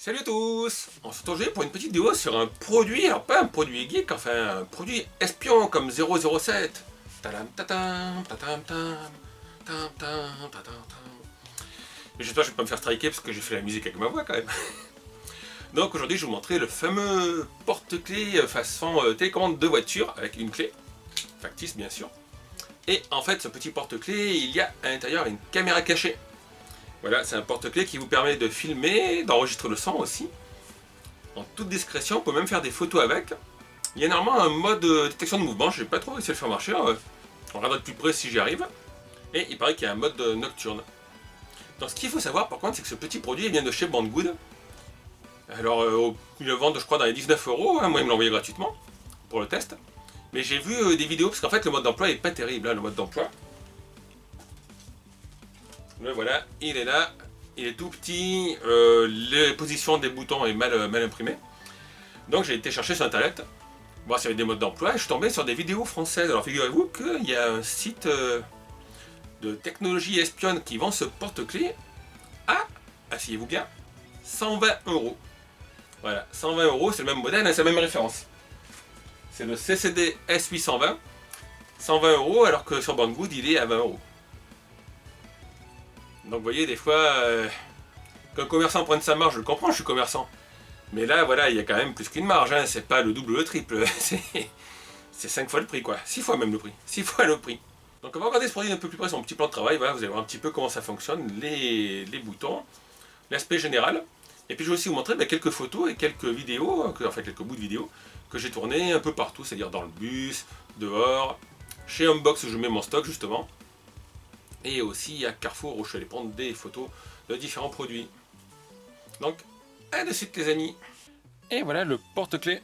Salut à tous! On se retrouve aujourd'hui pour une petite vidéo sur un produit, alors pas un produit geek, enfin un produit espion comme 007. Tadam, tadam, tadam, tam, tam, tam, tadam, tam. Mais j'espère que je vais pas me faire striker parce que j'ai fait la musique avec ma voix quand même. Donc aujourd'hui je vais vous montrer le fameux porte-clés façon télécommande de voiture avec une clé, factice bien sûr. Et en fait ce petit porte-clés, il y a à l'intérieur une caméra cachée. Voilà, c'est un porte-clés qui vous permet de filmer, d'enregistrer le son aussi. En toute discrétion, on peut même faire des photos avec. Il y a normalement un mode détection de mouvement, je n'ai pas trop réussi à le faire marcher. On regardera de plus près si j'y arrive. Et il paraît qu'il y a un mode nocturne. Donc ce qu'il faut savoir par contre, c'est que ce petit produit vient de chez Banggood. Alors ils le vendent je crois dans les 19 euros, moi ils me l'ont envoyé gratuitement pour le test. Mais j'ai vu des vidéos, parce qu'en fait le mode d'emploi est pas terrible, le mode d'emploi. Le voilà, il est là, il est tout petit, les positions des boutons est mal imprimées. Donc j'ai été chercher sur internet, voir s'il y avait des modes d'emploi, et je suis tombé sur des vidéos françaises. Alors figurez-vous qu'il y a un site de technologie espionne qui vend ce porte-clés à, asseyez-vous bien, 120 euros. Voilà, 120 euros, c'est le même modèle, c'est la même référence. C'est le CCD S820, 120 euros, alors que sur Banggood il est à 20 euros. Donc vous voyez, des fois, qu'un commerçant prenne sa marge, je le comprends, je suis commerçant. Mais là, voilà, il y a quand même plus qu'une marge, hein. C'est pas le double ou le triple, c'est 5 fois le prix, quoi. 6 fois même le prix, 6 fois le prix. Donc on va regarder ce produit un peu plus près sur mon petit plan de travail, voilà, vous allez voir un petit peu comment ça fonctionne, les boutons, l'aspect général. Et puis je vais aussi vous montrer quelques photos et quelques vidéos, enfin quelques bouts de vidéos, que j'ai tourné un peu partout, c'est-à-dire dans le bus, dehors, chez Unbox où je mets mon stock justement. Et aussi à Carrefour où je suis allé prendre des photos de différents produits. Donc, à de suite les amis. Et voilà le porte-clés.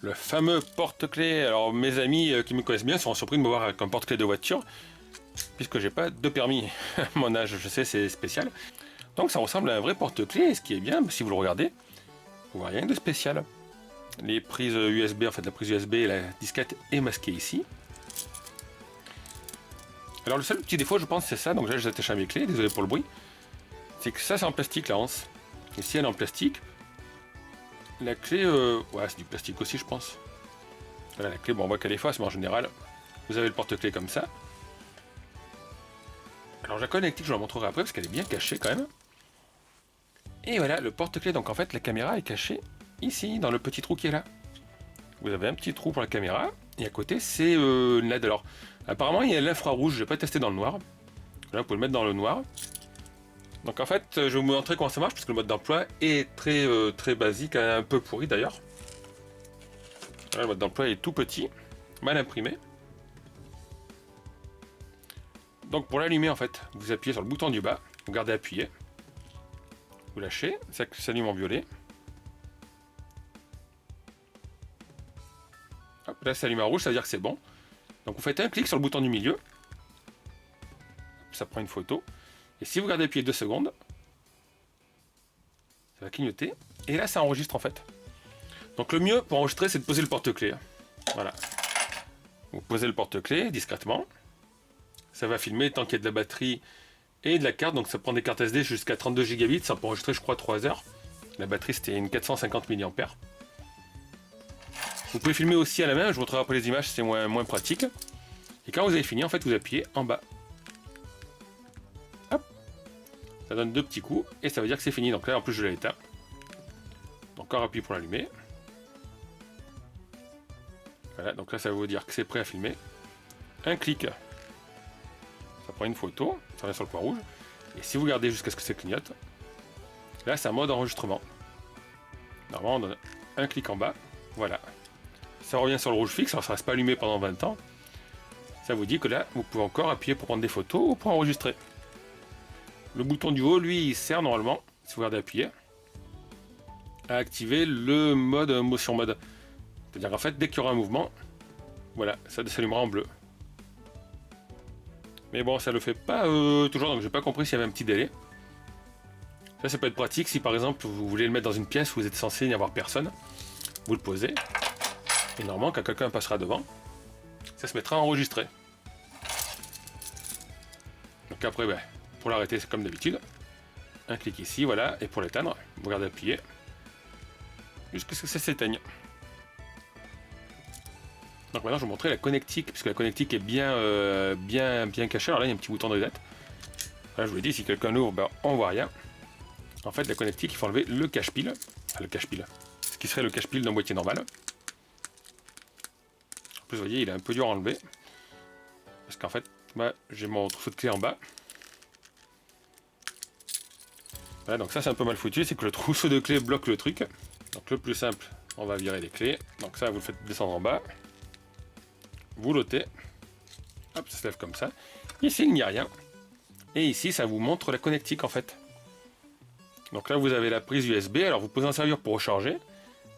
Le fameux porte-clés. Alors mes amis qui me connaissent bien seront surpris de me voir avec un porte-clés de voiture, puisque j'ai pas de permis. Mon âge, je sais, c'est spécial. Donc ça ressemble à un vrai porte-clés, et ce qui est bien, si vous le regardez, vous voyez rien de spécial. Les prises USB, en fait la prise USB et la disquette est masquée ici. Alors le seul petit défaut je pense c'est ça, donc là j'ai attaché à mes clés, désolé pour le bruit, c'est que ça c'est en plastique la hanse. Et si elle est en plastique, la clé, ouais c'est du plastique aussi je pense. Voilà la clé, bon on voit qu'elle est fausse mais en général, vous avez le porte-clés comme ça. Alors la connectique je vous la montrerai après parce qu'elle est bien cachée quand même. Et voilà le porte-clés, donc en fait la caméra est cachée ici dans le petit trou qui est là. Vous avez un petit trou pour la caméra, et à côté c'est une LED. Alors apparemment il y a l'infrarouge, je n'ai pas testé dans le noir. Là vous pouvez le mettre dans le noir. Donc en fait je vais vous montrer comment ça marche, parce que le mode d'emploi est très basique, un peu pourri d'ailleurs. Le mode d'emploi est tout petit, mal imprimé. Donc pour l'allumer en fait, vous appuyez sur le bouton du bas, vous gardez appuyé. Vous lâchez, ça s'allume en violet. Hop, là ça s'allume en rouge, ça veut dire que c'est bon. Donc vous faites un clic sur le bouton du milieu, ça prend une photo, et si vous gardez appuyé 2 secondes, ça va clignoter, et là ça enregistre en fait. Donc le mieux pour enregistrer c'est de poser le porte-clés. Voilà. Vous posez le porte-clés discrètement, ça va filmer tant qu'il y a de la batterie et de la carte, donc ça prend des cartes SD jusqu'à 32 Gbps, ça peut enregistrer je crois 3 heures. La batterie c'était une 450 mAh. Vous pouvez filmer aussi à la main, je vous montrerai après les images, c'est moins pratique. Et quand vous avez fini, en fait, vous appuyez en bas. Hop. Ça donne 2 petits coups, et ça veut dire que c'est fini. Donc là, en plus, je l'ai éteint. Encore appuyez pour l'allumer. Voilà, donc là, ça veut vous dire que c'est prêt à filmer. Un clic. Ça prend une photo, ça revient sur le point rouge. Et si vous gardez jusqu'à ce que ça clignote, là, c'est un mode enregistrement. Normalement, on donne un clic en bas. Voilà. Ça revient sur le rouge fixe, alors ça ne reste pas allumé pendant 20 ans. Ça vous dit que là, vous pouvez encore appuyer pour prendre des photos ou pour enregistrer. Le bouton du haut, lui, il sert normalement, si vous regardez appuyer, à activer le mode motion mode. C'est-à-dire qu'en fait, dès qu'il y aura un mouvement, voilà, ça s'allumera en bleu. Mais bon, ça le fait pas toujours, donc j'ai pas compris s'il y avait un petit délai. Ça peut être pratique si par exemple vous voulez le mettre dans une pièce où vous êtes censé n'y avoir personne. Vous le posez. Et normalement, quand quelqu'un passera devant, ça se mettra à enregistrer. Donc après, pour l'arrêter, c'est comme d'habitude. Un clic ici, voilà. Et pour l'éteindre, vous gardez appuyé. Jusqu'à ce que ça s'éteigne. Donc maintenant je vais vous montrer la connectique, puisque la connectique est bien cachée. Alors là il y a un petit bouton de reset. Là je vous l'ai dit, si quelqu'un l'ouvre, ben, on voit rien. En fait la connectique, il faut enlever le cache-pile. Enfin, le cache-pile. Ce qui serait le cache-pile d'un boîtier normal. En plus vous voyez, il est un peu dur à enlever. Parce qu'en fait, moi j'ai mon trousseau de clés en bas. Voilà, donc ça c'est un peu mal foutu, c'est que le trousseau de clés bloque le truc. Donc le plus simple, on va virer les clés. Donc ça vous le faites descendre en bas. Vous l'ôtez. Hop, ça se lève comme ça. Ici il n'y a rien. Et ici ça vous montre la connectique en fait. Donc là vous avez la prise USB, alors vous pouvez en servir pour recharger.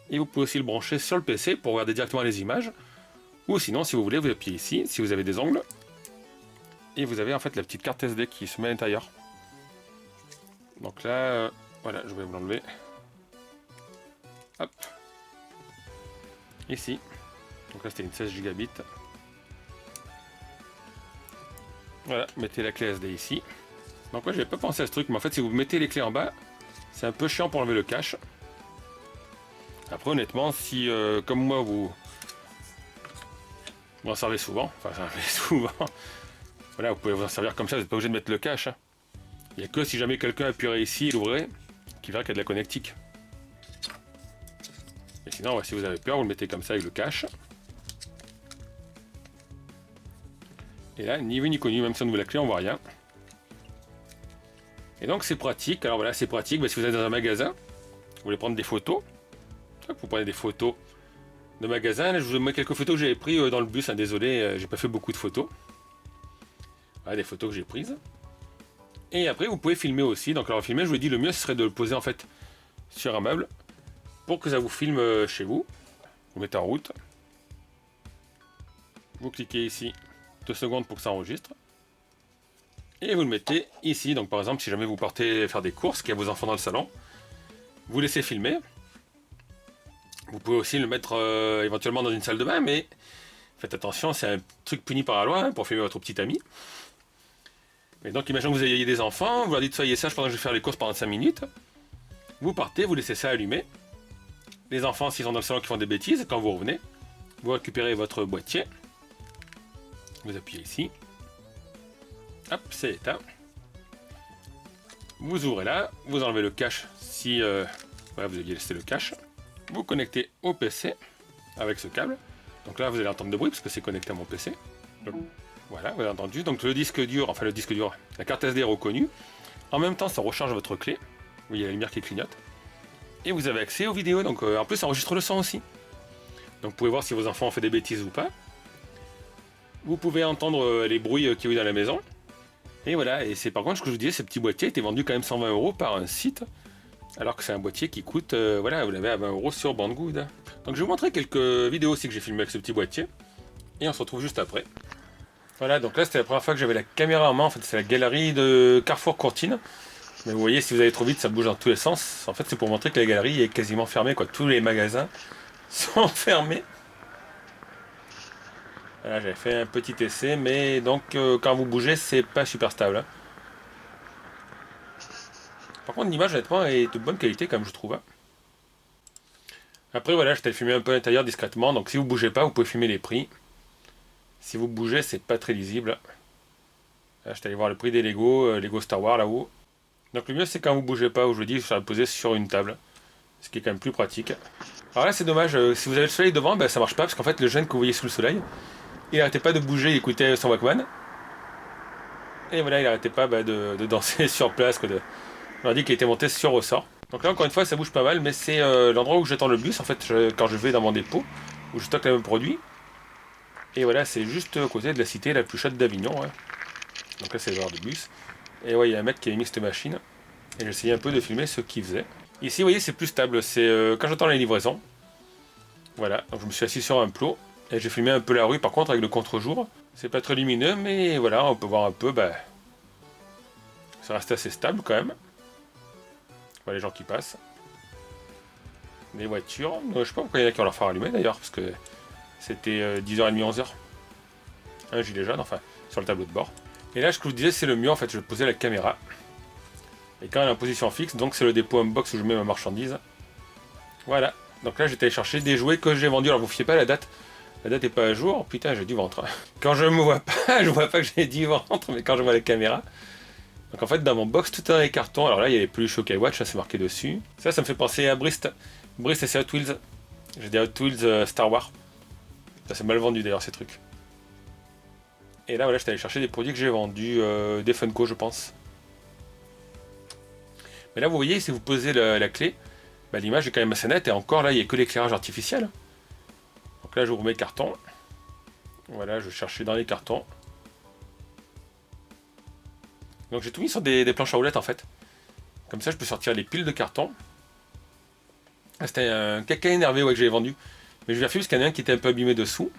Et vous pouvez aussi le brancher sur le PC pour regarder directement les images. Ou sinon si vous voulez, vous appuyez ici, si vous avez des ongles. Et vous avez en fait la petite carte SD qui se met à l'intérieur. Donc là, voilà, je vais vous l'enlever. Hop. Ici. Donc là c'était une 16 Go. Voilà, mettez la clé SD ici. Donc moi j'avais pas pensé à ce truc, mais en fait si vous mettez les clés en bas, c'est un peu chiant pour enlever le cache. Après honnêtement, si comme moi vous en servez souvent, enfin ça fait souvent, voilà, vous pouvez vous en servir comme ça, vous n'êtes pas obligé de mettre le cache. Il n'y a que si jamais quelqu'un appuierait ici et l'ouvrait, qui verra qu'il y a de la connectique. Et sinon, ouais, si vous avez peur, vous le mettez comme ça avec le cache. Et là, ni vu ni connu, même si on ouvre la clé, on voit rien. Et donc c'est pratique. Alors voilà, c'est pratique. Bah, si vous êtes dans un magasin, vous voulez prendre des photos. Vous prenez des photos de magasin. Là, je vous mets quelques photos que j'avais prises dans le bus. Hein, désolé, j'ai pas fait beaucoup de photos. Voilà, des photos que j'ai prises. Et après, vous pouvez filmer aussi. Donc alors filmer, je vous ai dit, le mieux ce serait de le poser en fait sur un meuble pour que ça vous filme chez vous. Vous mettez en route. Vous cliquez ici 2 secondes pour que ça enregistre. Et vous le mettez ici. Donc par exemple, si jamais vous partez faire des courses, qu'il y a vos enfants dans le salon, vous laissez filmer. Vous pouvez aussi le mettre éventuellement dans une salle de bain, mais faites attention, c'est un truc puni par la loi hein, pour filmer votre petit ami. Et donc imaginons que vous ayez des enfants, vous leur dites soyez sages pendant que je vais faire les courses pendant 5 minutes. Vous partez, vous laissez ça allumé. Les enfants, s'ils sont dans le salon qui font des bêtises, quand vous revenez, vous récupérez votre boîtier. Vous appuyez ici. Hop, c'est éteint. Vous ouvrez là, vous enlevez le cache si voilà, vous aviez laissé le cache. Vous connectez au PC avec ce câble. Donc là, vous allez entendre de bruit parce que c'est connecté à mon PC. Donc, voilà, vous avez entendu. Donc le disque dur, la carte SD est reconnue. En même temps, ça recharge votre clé. Vous voyez la lumière qui clignote. Et vous avez accès aux vidéos. Donc en plus, ça enregistre le son aussi. Donc vous pouvez voir si vos enfants ont fait des bêtises ou pas. Vous pouvez entendre les bruits qu'il y a eu dans la maison. Et voilà, et c'est par contre ce que je vous disais, ce petit boîtier était vendu quand même 120 € par un site. Alors que c'est un boîtier qui coûte, voilà, vous l'avez à 20 € sur Banggood. Donc je vais vous montrer quelques vidéos aussi que j'ai filmées avec ce petit boîtier. Et on se retrouve juste après. Voilà, donc là c'était la première fois que j'avais la caméra en main. En fait c'est la galerie de Carrefour Courtine. Mais vous voyez, si vous allez trop vite, ça bouge dans tous les sens. En fait c'est pour montrer que la galerie est quasiment fermée, quoi. Tous les magasins sont fermés. Voilà, j'avais fait un petit essai, mais donc quand vous bougez, c'est pas super stable. Hein. Par contre, l'image honnêtement est de bonne qualité, comme je trouve. Hein. Après, voilà, je t'ai filmé un peu à l'intérieur discrètement, donc si vous bougez pas, vous pouvez filmer les prix. Si vous bougez, c'est pas très lisible. Là, je t'allais voir le prix des Lego, Lego Star Wars là-haut. Donc le mieux, c'est quand vous bougez pas, où je vous dis, ça va poser sur une table, ce qui est quand même plus pratique. Alors là, c'est dommage, si vous avez le soleil devant, ben, ça marche pas, parce qu'en fait, le jeune que vous voyez sous le soleil, il n'arrêtait pas de bouger, il écoutait son Walkman. Et voilà, il n'arrêtait pas de danser sur place. On a dit qu'il était monté sur ressort. Donc là, encore une fois, ça bouge pas mal, mais c'est l'endroit où j'attends le bus, en fait, quand je vais dans mon dépôt, où je stocke les mêmes produits. Et voilà, c'est juste à côté de la cité la plus chaude d'Avignon. Ouais. Donc là, c'est le genre de bus. Et ouais, il y a un mec qui a mis cette machine. Et j'essayais un peu de filmer ce qu'il faisait. Ici, vous voyez, c'est plus stable. C'est quand j'attends la livraison. Voilà, donc je me suis assis sur un plot. Et j'ai filmé un peu la rue, par contre, avec le contre-jour. C'est pas très lumineux, mais voilà, on peut voir un peu, bah, ça reste assez stable quand même. Voilà les gens qui passent. Les voitures. Je sais pas pourquoi il y en a qui ont leur phare allumé d'ailleurs, parce que c'était 10h30, 11h. Un gilet jaune, enfin, sur le tableau de bord. Et là, ce que je vous disais, c'est le mieux, en fait, je posais la caméra. Et quand elle est en position fixe, donc c'est le dépôt unbox où je mets ma marchandise. Voilà. Donc là, j'ai allé chercher des jouets que j'ai vendus. Alors vous fiez pas à la date. La date est pas à jour. Putain, j'ai du ventre. Quand je me vois pas, je vois pas que j'ai du ventre, mais quand je vois la caméra. Donc en fait, dans mon box, tout est dans les cartons. Alors là, il y a les peluches OK Watch, ça c'est marqué dessus. Ça me fait penser à Brist. Brist, c'est Hot Wheels. J'ai des Hot Wheels Star Wars. Ça c'est mal vendu d'ailleurs ces trucs. Et là, voilà, j'étais allé chercher des produits que j'ai vendus, des Funko, je pense. Mais là, vous voyez, si vous posez la clé, bah, l'image est quand même assez nette. Et encore, là, il n'y a que l'éclairage artificiel. Donc là, je vous remets le carton. Voilà, je cherchais dans les cartons. Donc j'ai tout mis sur des planches à roulettes, en fait. Comme ça, je peux sortir les piles de carton. Ah, c'était un caca énervé ouais, que j'avais vendu. Mais je vais refaire parce qu'il y en a un qui était un peu abîmé dessous.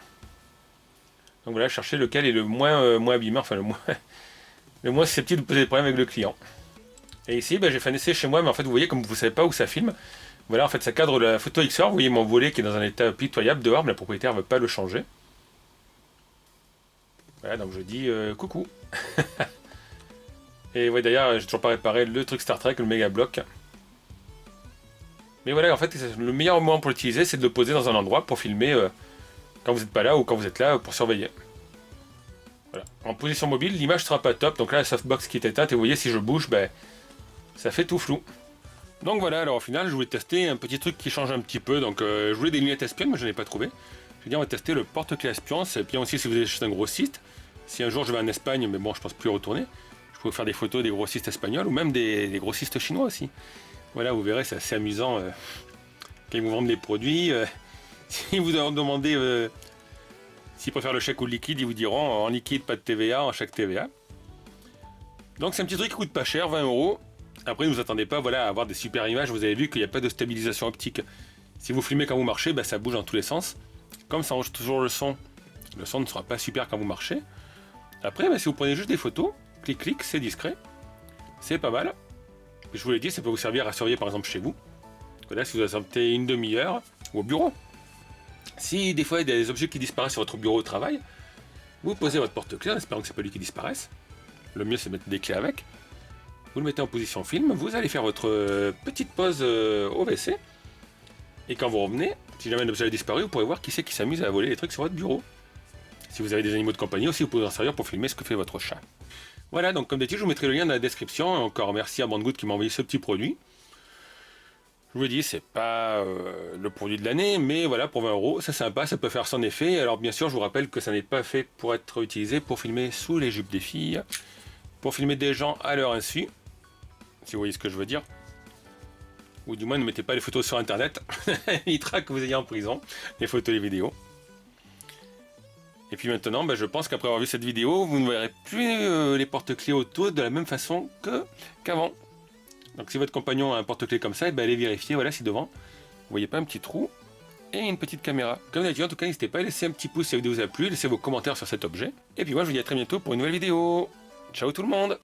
Donc voilà, chercher lequel est le moins abîmé, enfin le moins susceptible de poser des problèmes avec le client. Et ici, j'ai fait un essai chez moi, mais en fait, vous voyez, comme vous ne savez pas où ça filme, voilà, en fait, ça cadre la photo XR. Vous voyez mon volet qui est dans un état pitoyable dehors, mais la propriétaire ne veut pas le changer. Voilà, donc je dis coucou. Et ouais, d'ailleurs, j'ai toujours pas réparé le truc Star Trek, le méga bloc. Mais voilà, en fait, le meilleur moment pour l'utiliser, c'est de le poser dans un endroit pour filmer quand vous n'êtes pas là ou quand vous êtes là pour surveiller. Voilà. En position mobile, l'image sera pas top. Donc là, la softbox qui est éteinte, et vous voyez, si je bouge, ça fait tout flou. Donc voilà, alors au final, je voulais tester un petit truc qui change un petit peu. Donc je voulais des lunettes espionnes, mais je n'en ai pas trouvé. Je vais dire, on va tester le porte-clés espion. C'est bien aussi si vous êtes chez un grossiste. Si un jour je vais en Espagne, mais bon, je pense plus y retourner, je peux vous faire des photos des grossistes espagnols ou même des grossistes chinois aussi. Voilà, vous verrez, c'est assez amusant quand ils vous vendent des produits. Si vous leur demandez s'ils préfèrent le chèque ou le liquide, ils vous diront en liquide, pas de TVA, en chèque TVA. Donc c'est un petit truc qui coûte pas cher, 20 €. Après, ne vous attendez pas à avoir des super images. Vous avez vu qu'il n'y a pas de stabilisation optique. Si vous filmez quand vous marchez, ça bouge dans tous les sens. Comme ça enregistre toujours le son ne sera pas super quand vous marchez. Après, si vous prenez juste des photos, clic, c'est discret. C'est pas mal. Je vous l'ai dit, ça peut vous servir à surveiller par exemple chez vous. Là, si vous absentez une demi-heure ou au bureau. Si des fois il y a des objets qui disparaissent sur votre bureau au travail, vous posez votre porte-clés en espérant que c'est pas lui qui disparaisse. Le mieux c'est de mettre des clés avec. Vous le mettez en position film, vous allez faire votre petite pause au WC. Et quand vous revenez, si jamais l'objet a disparu, vous pourrez voir qui c'est qui s'amuse à voler les trucs sur votre bureau. Si vous avez des animaux de compagnie aussi, vous pouvez en servir pour filmer ce que fait votre chat. Voilà, donc comme d'habitude, je vous mettrai le lien dans la description. Encore merci à Bandgood qui m'a envoyé ce petit produit. Je vous dis, c'est pas le produit de l'année, mais voilà, pour 20 €, c'est sympa, ça peut faire son effet. Alors bien sûr, je vous rappelle que ça n'est pas fait pour être utilisé pour filmer sous les jupes des filles, pour filmer des gens à leur insu, si vous voyez ce que je veux dire. Ou du moins, ne mettez pas les photos sur internet, il traque que vous ayez en prison, les photos et les vidéos. Et puis maintenant, je pense qu'après avoir vu cette vidéo, vous ne verrez plus les porte-clés autour de la même façon qu'avant. Donc si votre compagnon a un porte-clés comme ça, allez vérifier, voilà, si devant, vous voyez pas un petit trou et une petite caméra. Comme d'habitude, en tout cas, n'hésitez pas à laisser un petit pouce si la vidéo vous a plu, laissez vos commentaires sur cet objet. Et puis moi, je vous dis à très bientôt pour une nouvelle vidéo. Ciao tout le monde!